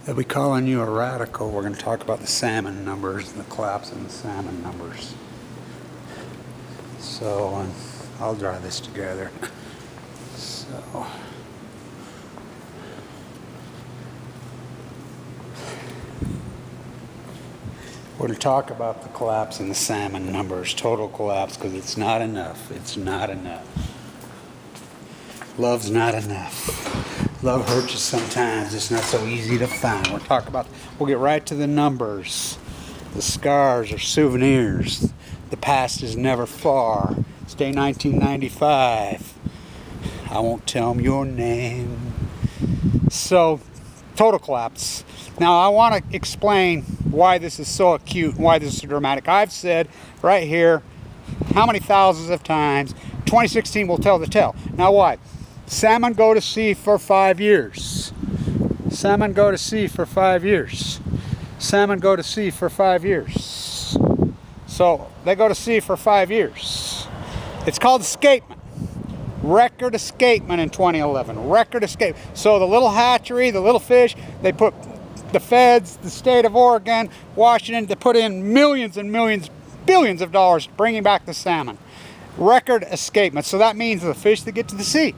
They'll be calling you a radical. We're going to talk about the salmon numbers and the collapse in the salmon numbers. So I'll draw this together. So we're going to talk about the collapse in the salmon numbers, total collapse, because it's not enough. It's not enough. Love's not enough. Love hurts you sometimes. It's not so easy to find. We'll get right to the numbers. The scars are souvenirs. The past is never far. It's day 1995. I won't tell them your name. So, total collapse. Now, I want to explain why this is so acute and why this is so dramatic. I've said right here how many thousands of times 2016 will tell the tale. Now, why? Salmon go to sea for 5 years. Salmon go to sea for 5 years. Salmon go to sea for 5 years. So they go to sea for 5 years. It's called escapement. Record escapement in 2011. Record escape. So the little hatchery, the little fish, they put the feds, the state of Oregon, Washington, to put in millions and millions, billions of dollars bringing back the salmon. Record escapement. So that means the fish that get to the sea.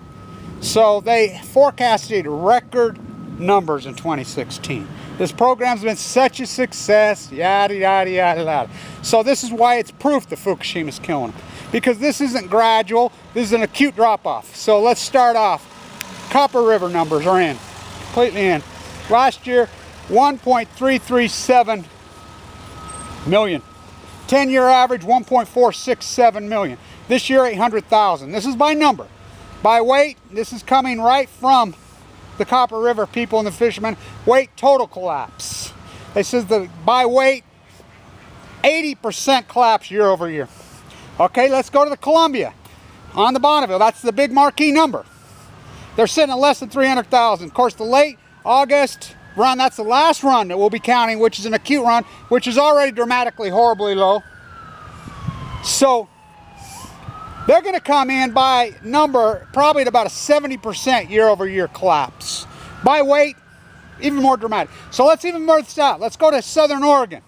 So they forecasted record numbers in 2016. This program's been such a success, yada, yada, yada, yada. So this is why it's proof that Fukushima's killing them. Because this isn't gradual, this is an acute drop-off. So let's start off. Copper River numbers are in, completely in. Last year, 1.337 million. 10-year average, 1.467 million. This year, 800,000. This is by number. By weight, this is coming right from the Copper River people and the fishermen. Weight total collapse. They says that by weight, 80% collapse year over year. Okay, let's go to the Columbia on the Bonneville. That's the big marquee number. They're sitting at less than 300,000. Of course, the late August run, that's the last run that we'll be counting, which is an acute run, which is already dramatically, horribly low. So they're going to come in by number probably at about a 70% year-over-year collapse. By weight, even more dramatic. So let's even move this out. Let's go to Southern Oregon.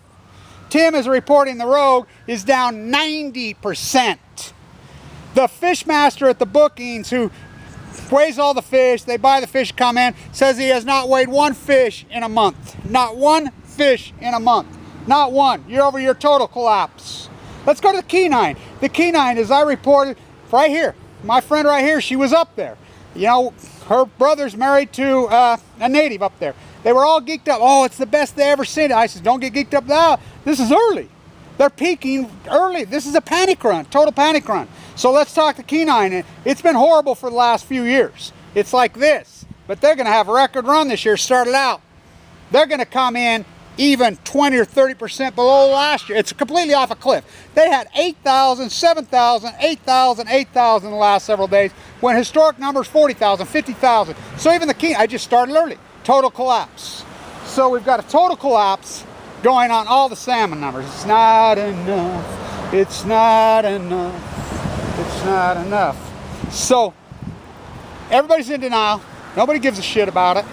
Tim is reporting the Rogue is down 90%. The fishmaster at the bookings who weighs all the fish, they buy the fish, come in, says he has not weighed one fish in a month. Not one fish in a month. Not one. Year-over-year total collapse. Let's go to the Kenai. The Kenai, as I reported, right here. My friend right here, she was up there. You know, her brother's married to a native up there. They were all geeked up. Oh, it's the best they ever seen. I said, don't get geeked up now. This is early. They're peaking early. This is a panic run, total panic run. So let's talk to Kenai. It's been horrible for the last few years. It's like this. But they're going to have a record run this year, started out. They're going to come in even 20 or 30% below last year. It's completely off a cliff. They had 8,000, 7,000, 8,000, 8,000 the last several days, when historic numbers 40,000, 50,000. So even the Kenai, I just started early. Total collapse. So we've got a total collapse going on all the salmon numbers. It's not enough. It's not enough. It's not enough. So everybody's in denial. Nobody gives a shit about it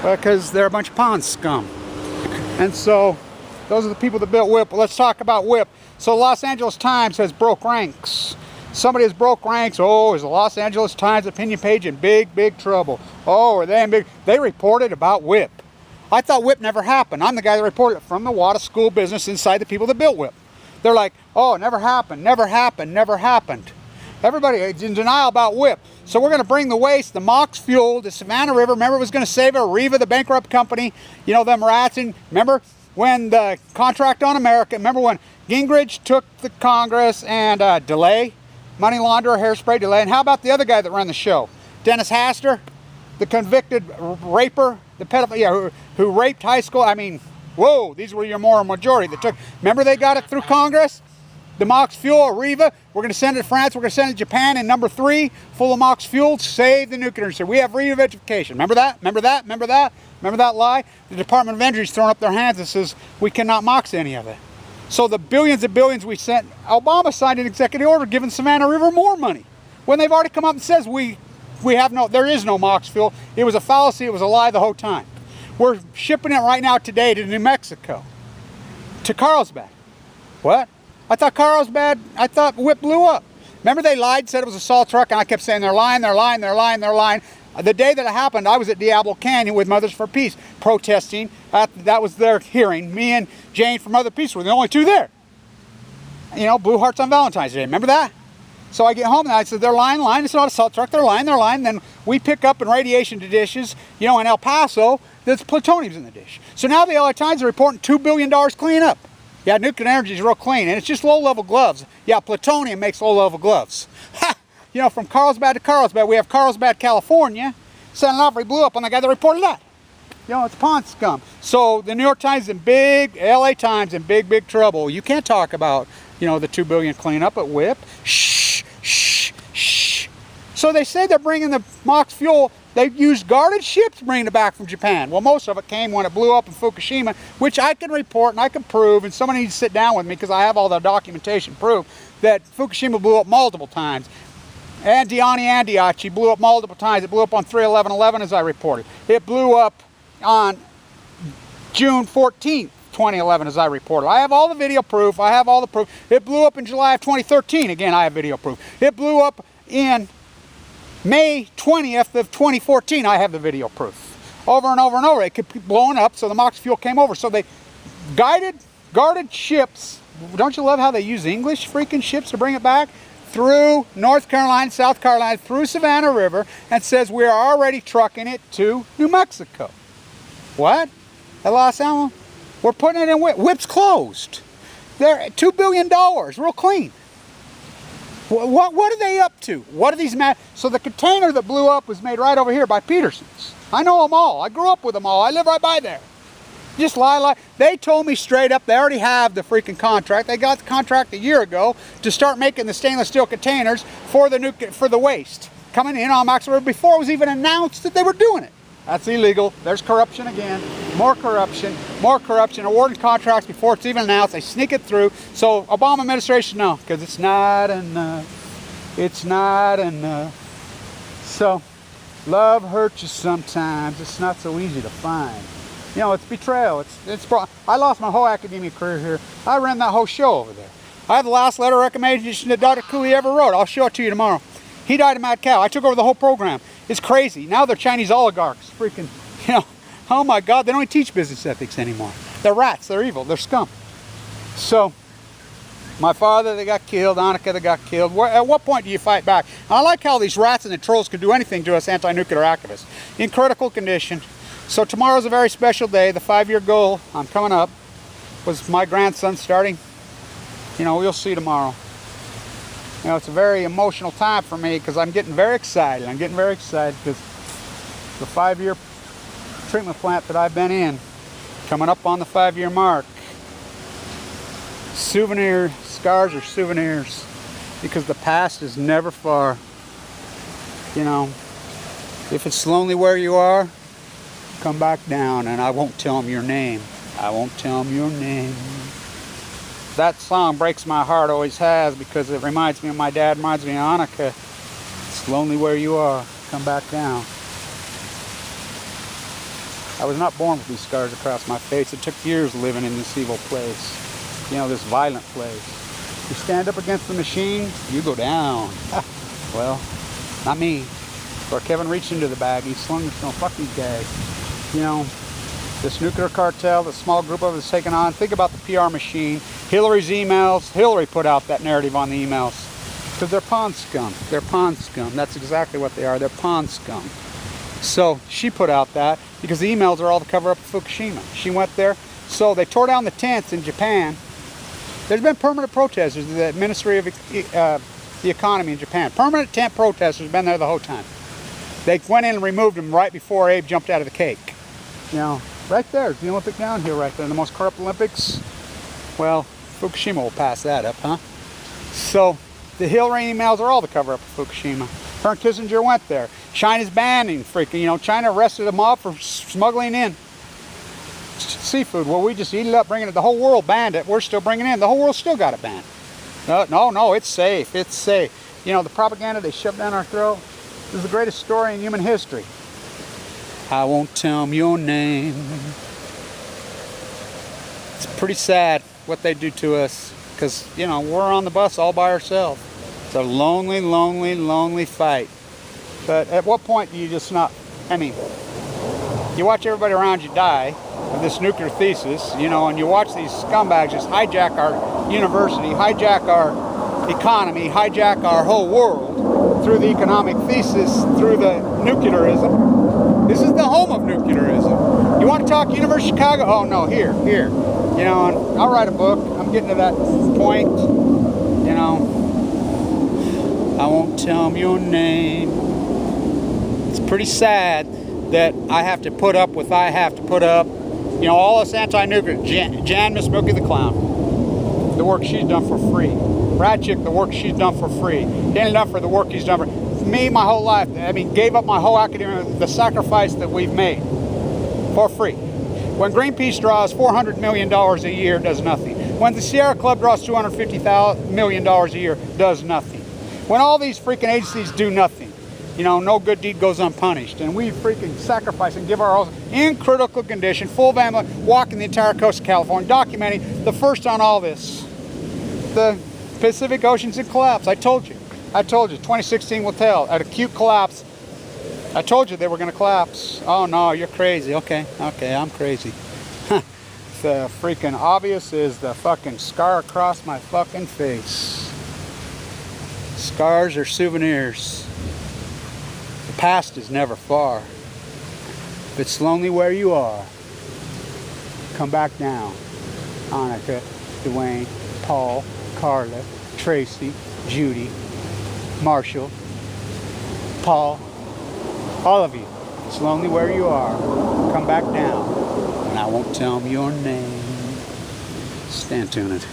because they're a bunch of pond scum. And so those are the people that built W.I.P.P. Let's talk about W.I.P.P. So Los Angeles Times has broke ranks. Somebody has broke ranks. Oh, is the Los Angeles Times opinion page in big, big trouble? Oh, are they in big? They reported about W.I.P.P. I thought W.I.P.P. never happened. I'm the guy that reported it from the Wada School business inside the people that built W.I.P.P. They're like, oh, never happened, never happened, never happened. Everybody is in denial about W.I.P.P. So we're going to bring the waste, the MOX fuel, the Savannah River. Remember, it was going to save Arriva, the bankrupt company. You know, them rats. And remember when the contract on America, remember when Gingrich took the Congress and delay, money launderer, hairspray, delay. And how about the other guy that ran the show? Dennis Haster, the convicted raper, the pedophile, yeah, who raped high school. I mean, whoa, these were your moral majority that took. Remember they got it through Congress? The MOX fuel, Arriva, we're going to send it to France, we're going to send it to Japan in number 3, full of MOX fuel, save the nuclear industry. We have re-vegetation. Remember that? Remember that? Remember that? Remember that lie? The Department of Energy's throwing up their hands and says we cannot MOX any of it. So the billions and billions we sent, Obama signed an executive order giving Savannah River more money. When they've already come up and says there is no MOX fuel. It was a fallacy, it was a lie the whole time. We're shipping it right now today to New Mexico, to Carlsbad. What? I thought Carlsbad, I thought W.I.P.P blew up. Remember they lied, said it was a salt truck, and I kept saying they're lying, they're lying, they're lying, they're lying. The day that it happened, I was at Diablo Canyon with Mothers for Peace protesting. That was their hearing. Me and Jane from Mother Peace were the only two there. You know, Blue Hearts on Valentine's Day. Remember that? So I get home and I said, they're lying, lying. It's not a salt truck. They're lying, they're lying. Then we pick up in radiation to dishes, you know, in El Paso, there's plutonium's in the dish. So now the LA Times are reporting $2 billion cleanup. Yeah, nuclear energy is real clean, and it's just low-level gloves. Yeah, plutonium makes low-level gloves. Ha! You know, from Carlsbad to Carlsbad, we have Carlsbad, California. San Onofre blew up on the guy that reported that. You know, it's pond scum. So the New York Times and LA Times in big trouble. You can't talk about, you know, the $2 billion cleanup at W.I.P.P. Shh, shh, shh. So they say they're bringing the MOX fuel. They used guarded ships bringing it back from Japan. Well, most of it came when it blew up in Fukushima, which I can report and I can prove, and somebody needs to sit down with me because I have all the documentation proof that Fukushima blew up multiple times. And Diani blew up multiple times. It blew up on 3/11/11 as I reported. It blew up on June 14th, 2011 as I reported. I have all the video proof. I have all the proof. It blew up in July of 2013. Again, I have video proof. It blew up in May 20th of 2014. I have the video proof. Over and over and over. It kept blowing up, so the MOX fuel came over. So they guarded ships. Don't you love how they use English freaking ships to bring it back? Through North Carolina, South Carolina, through Savannah River, and says we are already trucking it to New Mexico. What? At Los Alamos? We're putting it in W.I.P.P. W.I.P.P's closed. They're $2 billion, real clean. What are they up to? What are these So the container that blew up was made right over here by Peterson's. I know them all. I grew up with them all. I live right by there. Just lie. They told me straight up they already have the freaking contract. They got the contract a year ago to start making the stainless steel containers for the waste coming in on Max River before it was even announced that they were doing it. That's illegal. There's corruption again. More corruption. Awarding contracts before it's even announced. They sneak it through. So Obama administration, no, because it's not enough. It's not enough. So love hurts you sometimes. It's not so easy to find. You know, it's betrayal. I lost my whole academic career here. I ran that whole show over there. I have the last letter of recommendation that Dr. Cooley ever wrote. I'll show it to you tomorrow. He died of mad cow. I took over the whole program. It's crazy. Now they're Chinese oligarchs. Freaking, you know, oh my God, they don't even teach business ethics anymore. They're rats. They're evil. They're scum. So, my father, they got killed. Annika, they got killed. At what point do you fight back? And I like how these rats and the trolls can do anything to us anti-nuclear activists. In critical condition. So tomorrow's a very special day. The 5-year goal, I'm coming up, was my grandson starting. You know, we'll see tomorrow. You know, it's a very emotional time for me because I'm getting very excited. I'm getting very excited because the 5-year treatment plant that I've been in, coming up on the 5-year mark. Scars are souvenirs because the past is never far. You know, if it's lonely where you are, come back down, and I won't tell them your name. I won't tell them your name. That song breaks my heart, always has, because it reminds me of my dad, reminds me of Annika. It's lonely where you are, come back down. I was not born with these scars across my face. It took years living in this evil place, you know, this violent place. You stand up against the machine, you go down. Well, not me. Or Kevin reached into the bag, he slung the stone. Fuck these guys. You know, this nuclear cartel, this small group of us taken on. Think about the PR machine. Hillary's emails. Hillary put out that narrative on the emails. Because they're pond scum. They're pond scum. That's exactly what they are. They're pond scum. So she put out that because the emails are all the cover up of Fukushima. She went there. So they tore down the tents in Japan. There's been permanent protesters at the Ministry of the Economy in Japan. Permanent tent protesters have been there the whole time. They went in and removed them right before Abe jumped out of the cake. You know, right there's the Olympic downhill right there, the most corrupt Olympics. Well, Fukushima will pass that up, huh? So, the Hillary emails are all the cover-up of Fukushima. Her and Kissinger went there. China's banning freaking, you know, China arrested a mob for smuggling in seafood. Well, we just eat it up, bringing it. The whole world banned it. We're still bringing it in. The whole world still got it banned. No, it's safe. It's safe. You know, the propaganda they shoved down our throat. This is the greatest story in human history. I won't tell them your name. It's pretty sad what they do to us, because, you know, we're on the bus all by ourselves. It's a lonely, lonely, lonely fight. But at what point do you just not, I mean, you watch everybody around you die of this nuclear thesis, you know, and you watch these scumbags just hijack our university, hijack our economy, hijack our whole world through the economic thesis, through the nuclearism. This is the home of nuclearism. You want to talk University of Chicago? Oh no, here. You know, and I'll write a book. I'm getting to that point. You know, I won't tell them your name. It's pretty sad that I have to put up with you know, all this anti-nuclear. Jan, Miss Milky the Clown, the work she's done for free. Brad Chick, the work she's done for free. Danny Duffer, the work he's done for me, my whole life. I mean, gave up my whole academic, the sacrifice that we've made for free. When Greenpeace draws $400 million a year, does nothing. When the Sierra Club draws $250 million a year, does nothing. When all these freaking agencies do nothing, you know, no good deed goes unpunished. And we freaking sacrifice and give our all in critical condition, full van, walking the entire coast of California, documenting the first on all this. The Pacific Ocean's in collapse. I told you, 2016 will tell. At acute collapse, I told you they were going to collapse. Oh no, you're crazy. Okay, I'm crazy. The freaking obvious is the fucking scar across my fucking face. Scars are souvenirs. The past is never far. If it's lonely where you are, come back now. Annika, Dwayne, Paul, Carla, Tracy, Judy, Marshall, Paul, all of you. It's lonely where you are. Come back down, and I won't tell them your name. Stand tuned.